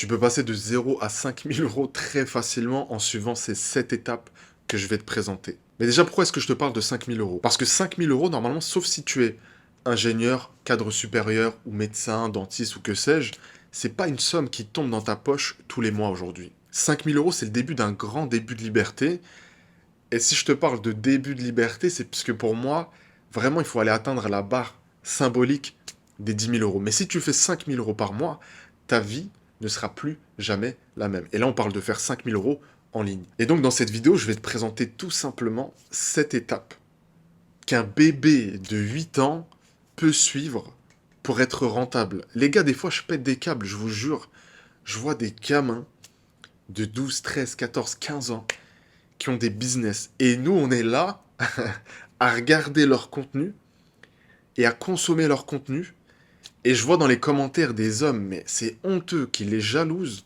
Tu peux passer de 0 à 5 000 € très facilement en suivant ces 7 étapes que je vais te présenter. Mais déjà, pourquoi est-ce que je te parle de 5 000 €? Parce que 5 000 € normalement, sauf si tu es ingénieur, cadre supérieur ou médecin, dentiste ou que sais-je, c'est pas une somme qui tombe dans ta poche tous les mois aujourd'hui. 5 000 €, c'est le début d'un grand début de liberté. Et si je te parle de début de liberté, c'est parce que pour moi, vraiment, il faut aller atteindre la barre symbolique des 10 000 €. Mais si tu fais 5 000 € par mois, ta vie ne sera plus jamais la même. Et là, on parle de faire 5 000 € en ligne. Et donc, dans cette vidéo, je vais te présenter tout simplement cette étape qu'un bébé de 8 ans peut suivre pour être rentable. Les gars, des fois, je pète des câbles, je vous jure. Je vois des gamins de 12, 13, 14, 15 ans qui ont des business. Et nous, on est là à regarder leur contenu et à consommer leur contenu. Et je vois dans les commentaires des hommes, mais c'est honteux qu'ils les jalousent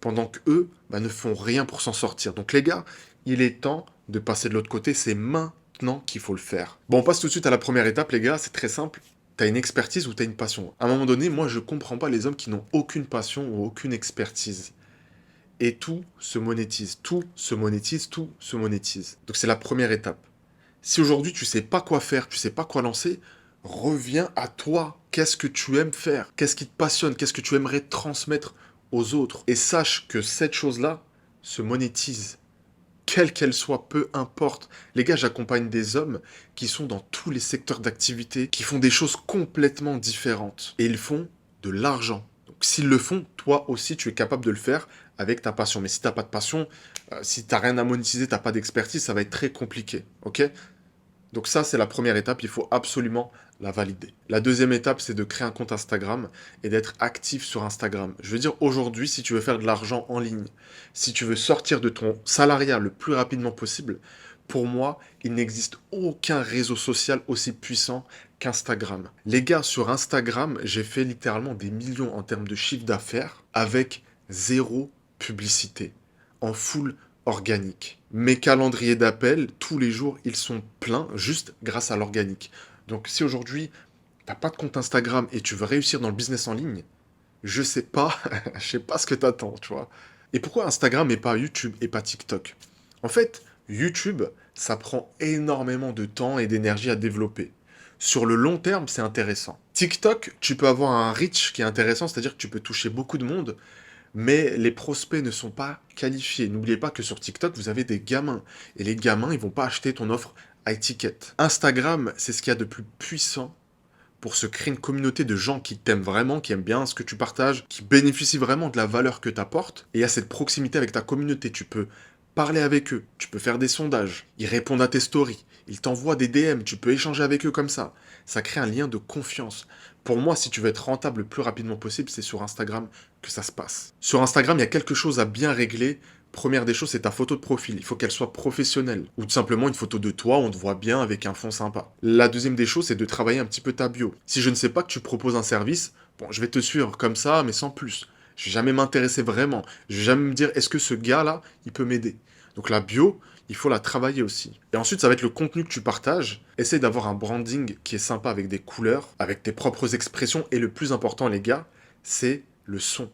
pendant qu'eux ne font rien pour s'en sortir. Donc les gars, il est temps de passer de l'autre côté. C'est maintenant qu'il faut le faire. Bon, on passe tout de suite à la première étape, les gars. C'est très simple. T'as une expertise ou t'as une passion. À un moment donné, moi, je comprends pas les hommes qui n'ont aucune passion ou aucune expertise. Et tout se monétise, tout se monétise, tout se monétise. Donc c'est la première étape. Si aujourd'hui tu sais pas quoi faire, tu sais pas quoi lancer, reviens à toi. Qu'est-ce que tu aimes faire? Qu'est-ce qui te passionne? Qu'est-ce que tu aimerais transmettre aux autres? Et sache que cette chose-là se monétise. Quelle qu'elle soit, peu importe. Les gars, j'accompagne des hommes qui sont dans tous les secteurs d'activité, qui font des choses complètement différentes. Et ils font de l'argent. Donc s'ils le font, toi aussi, tu es capable de le faire avec ta passion. Mais si tu n'as pas de passion, si tu n'as rien à monétiser, tu n'as pas d'expertise, ça va être très compliqué. Ok? Donc ça, c'est la première étape, il faut absolument la valider. La deuxième étape, c'est de créer un compte Instagram et d'être actif sur Instagram. Je veux dire, aujourd'hui, si tu veux faire de l'argent en ligne, si tu veux sortir de ton salariat le plus rapidement possible, pour moi, il n'existe aucun réseau social aussi puissant qu'Instagram. Les gars, sur Instagram, j'ai fait littéralement des millions en termes de chiffre d'affaires avec zéro publicité, en full organique. Mes calendriers d'appel, tous les jours, ils sont pleins juste grâce à l'organique. Donc si aujourd'hui, t'as pas de compte Instagram et tu veux réussir dans le business en ligne, je sais pas, je sais pas ce que t'attends, tu vois. Et pourquoi Instagram et pas YouTube et pas TikTok? En fait, YouTube, ça prend énormément de temps et d'énergie à développer. Sur le long terme, c'est intéressant. TikTok, tu peux avoir un reach qui est intéressant, c'est-à-dire que tu peux toucher beaucoup de monde, mais les prospects ne sont pas qualifiés. N'oubliez pas que sur TikTok, vous avez des gamins. Et les gamins, ils vont pas acheter ton offre à étiquette. Instagram, c'est ce qu'il y a de plus puissant pour se créer une communauté de gens qui t'aiment vraiment, qui aiment bien ce que tu partages, qui bénéficient vraiment de la valeur que tu apportes. Et il y a cette proximité avec ta communauté. Tu peux parler avec eux, tu peux faire des sondages, ils répondent à tes stories, ils t'envoient des DM, tu peux échanger avec eux comme ça. Ça crée un lien de confiance. Pour moi, si tu veux être rentable le plus rapidement possible, c'est sur Instagram que ça se passe. Sur Instagram, il y a quelque chose à bien régler. Première des choses, c'est ta photo de profil. Il faut qu'elle soit professionnelle. Ou tout simplement une photo de toi, on te voit bien avec un fond sympa. La deuxième des choses, c'est de travailler un petit peu ta bio. Si je ne sais pas que tu proposes un service, bon, je vais te suivre comme ça, mais sans plus. Je vais jamais m'intéresser vraiment. Je vais jamais me dire, est-ce que ce gars-là, il peut m'aider? Donc la bio, il faut la travailler aussi. Et ensuite, ça va être le contenu que tu partages. Essaye d'avoir un branding qui est sympa avec des couleurs, avec tes propres expressions. Et le plus important, les gars, c'est le son.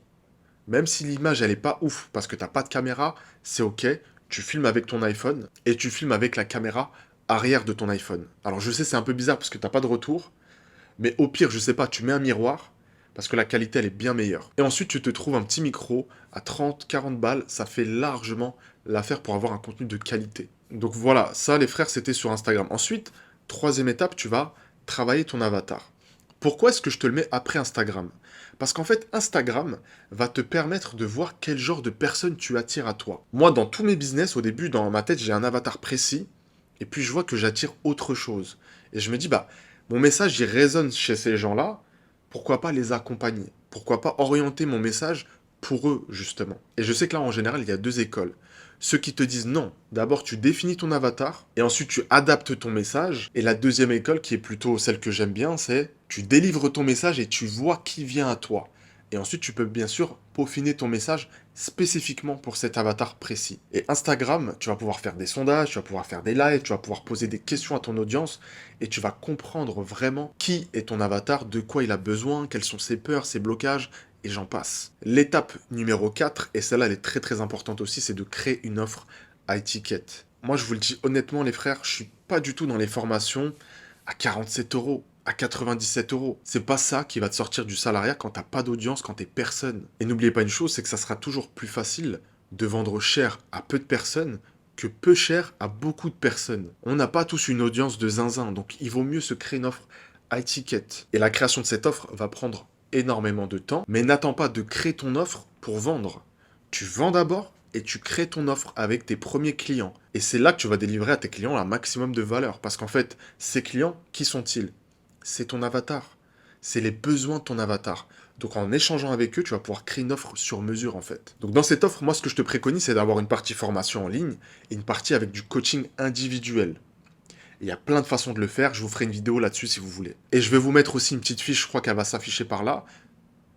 Même si l'image, elle est pas ouf, parce que t'as pas de caméra, c'est ok. Tu filmes avec ton iPhone et tu filmes avec la caméra arrière de ton iPhone. Alors je sais, c'est un peu bizarre parce que t'as pas de retour, mais au pire, je sais pas, tu mets un miroir, parce que la qualité, elle est bien meilleure. Et ensuite, tu te trouves un petit micro à 30, 40 balles, ça fait largement l'affaire pour avoir un contenu de qualité. Donc voilà, ça, les frères, c'était sur Instagram. Ensuite, troisième étape, tu vas travailler ton avatar. Pourquoi est-ce que je te le mets après Instagram? Parce qu'en fait, Instagram va te permettre de voir quel genre de personne tu attires à toi. Moi, dans tous mes business, au début, dans ma tête, j'ai un avatar précis, et puis je vois que j'attire autre chose. Et je me dis, mon message, il résonne chez ces gens-là, pourquoi pas les accompagner? Pourquoi pas orienter mon message pour eux, justement? Et je sais que là, en général, il y a deux écoles. Ceux qui te disent non, d'abord tu définis ton avatar, et ensuite tu adaptes ton message. Et la deuxième école, qui est plutôt celle que j'aime bien, c'est tu délivres ton message et tu vois qui vient à toi. Et ensuite tu peux bien sûr peaufiner ton message spécifiquement pour cet avatar précis. Et Instagram, tu vas pouvoir faire des sondages, tu vas pouvoir faire des lives, tu vas pouvoir poser des questions à ton audience, et tu vas comprendre vraiment qui est ton avatar, de quoi il a besoin, quelles sont ses peurs, ses blocages, et j'en passe. L'étape numéro 4, et celle-là elle est très très importante aussi, c'est de créer une offre à étiquette. Moi je vous le dis honnêtement les frères, je suis pas du tout dans les formations à 47 euros, à 97 euros. C'est pas ça qui va te sortir du salariat quand t'as pas d'audience, quand t'es personne. Et n'oubliez pas une chose, c'est que ça sera toujours plus facile de vendre cher à peu de personnes que peu cher à beaucoup de personnes. On n'a pas tous une audience de zinzin, donc il vaut mieux se créer une offre à étiquette. Et la création de cette offre va prendre énormément de temps, mais n'attends pas de créer ton offre pour vendre. Tu vends d'abord et tu crées ton offre avec tes premiers clients. Et c'est là que tu vas délivrer à tes clients un maximum de valeur. Parce qu'en fait, ces clients, qui sont-ils? C'est ton avatar. C'est les besoins de ton avatar. Donc en échangeant avec eux, tu vas pouvoir créer une offre sur mesure en fait. Donc dans cette offre, moi ce que je te préconise, c'est d'avoir une partie formation en ligne et une partie avec du coaching individuel. Il y a plein de façons de le faire, je vous ferai une vidéo là-dessus si vous voulez. Et je vais vous mettre aussi une petite fiche, je crois qu'elle va s'afficher par là,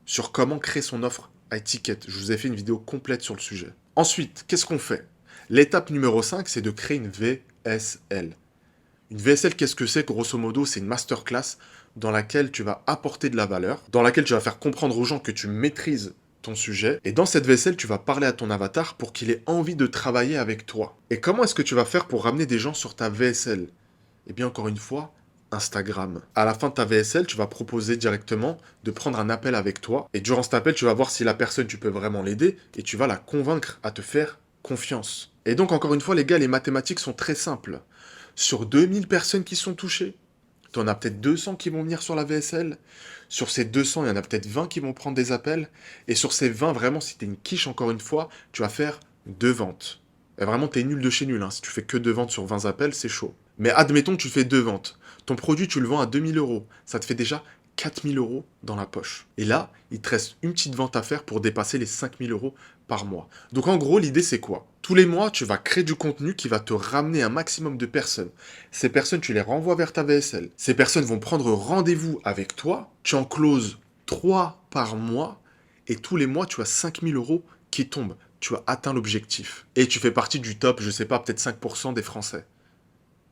sur comment créer son offre à étiquette. Je vous ai fait une vidéo complète sur le sujet. Ensuite, qu'est-ce qu'on fait? L'étape numéro 5, c'est de créer une VSL. Une VSL, qu'est-ce que c'est? Grosso modo, c'est une masterclass dans laquelle tu vas apporter de la valeur, dans laquelle tu vas faire comprendre aux gens que tu maîtrises ton sujet. Et dans cette VSL, tu vas parler à ton avatar pour qu'il ait envie de travailler avec toi. Et comment est-ce que tu vas faire pour ramener des gens sur ta VSL? Eh bien, encore une fois, Instagram. À la fin de ta VSL, tu vas proposer directement de prendre un appel avec toi. Et durant cet appel, tu vas voir si la personne, tu peux vraiment l'aider et tu vas la convaincre à te faire confiance. Et donc, encore une fois, les gars, les mathématiques sont très simples. Sur 2000 personnes qui sont touchées, tu en as peut-être 200 qui vont venir sur la VSL. Sur ces 200, il y en a peut-être 20 qui vont prendre des appels. Et sur ces 20, vraiment, si tu es une quiche, encore une fois, tu vas faire 2 ventes. Et vraiment, tu es nul de chez nul. Hein. Si tu fais que 2 ventes sur 20 appels, c'est chaud. Mais admettons que tu fais 2 ventes. Ton produit, tu le vends à 2000 euros. Ça te fait déjà 4000 euros dans la poche. Et là, il te reste une petite vente à faire pour dépasser les 5000 euros par mois. Donc en gros, l'idée c'est quoi? Tous les mois, tu vas créer du contenu qui va te ramener un maximum de personnes. Ces personnes, tu les renvoies vers ta VSL. Ces personnes vont prendre rendez-vous avec toi. Tu en closes 3 par mois. Et tous les mois, tu as 5000 euros qui tombent. Tu as atteint l'objectif. Et tu fais partie du top, je sais pas, peut-être 5% des Français.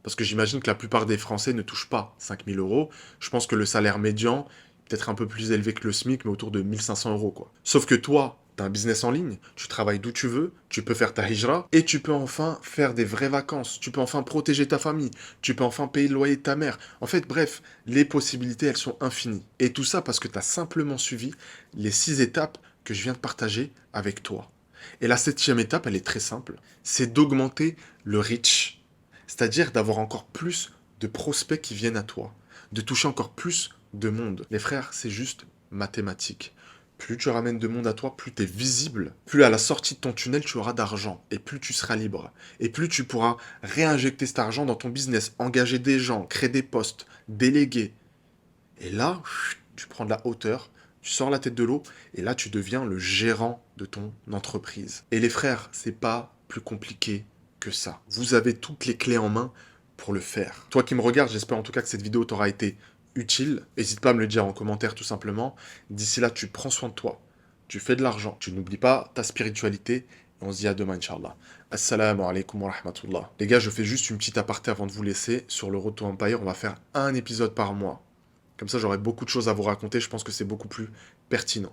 Parce que j'imagine que la plupart des Français ne touchent pas 5000 euros. Je pense que le salaire médian, peut-être un peu plus élevé que le SMIC, mais autour de 1500 euros, quoi. Sauf que toi, tu as un business en ligne, tu travailles d'où tu veux, tu peux faire ta hijra, et tu peux enfin faire des vraies vacances, tu peux enfin protéger ta famille, tu peux enfin payer le loyer de ta mère. En fait, bref, les possibilités, elles sont infinies. Et tout ça parce que tu as simplement suivi les 6 étapes que je viens de partager avec toi. Et la 7e étape, elle est très simple, c'est d'augmenter le reach. C'est-à-dire d'avoir encore plus de prospects qui viennent à toi, de toucher encore plus de monde. Les frères, c'est juste mathématique. Plus tu ramènes de monde à toi, plus tu es visible, plus à la sortie de ton tunnel, tu auras d'argent, et plus tu seras libre. Et plus tu pourras réinjecter cet argent dans ton business, engager des gens, créer des postes, déléguer. Et là, tu prends de la hauteur, tu sors la tête de l'eau, et là, tu deviens le gérant de ton entreprise. Et les frères, c'est pas plus compliqué que ça. Vous avez toutes les clés en main pour le faire. Toi qui me regardes, j'espère en tout cas que cette vidéo t'aura été utile. N'hésite pas à me le dire en commentaire tout simplement. D'ici là, tu prends soin de toi. Tu fais de l'argent. Tu n'oublies pas ta spiritualité. Et on se dit à demain, Inch'Allah. Assalamu alaikum wa rahmatullah. Les gars, je fais juste une petite aparté avant de vous laisser. Sur le Road to Empire, on va faire un épisode par mois. Comme ça, j'aurai beaucoup de choses à vous raconter. Je pense que c'est beaucoup plus pertinent.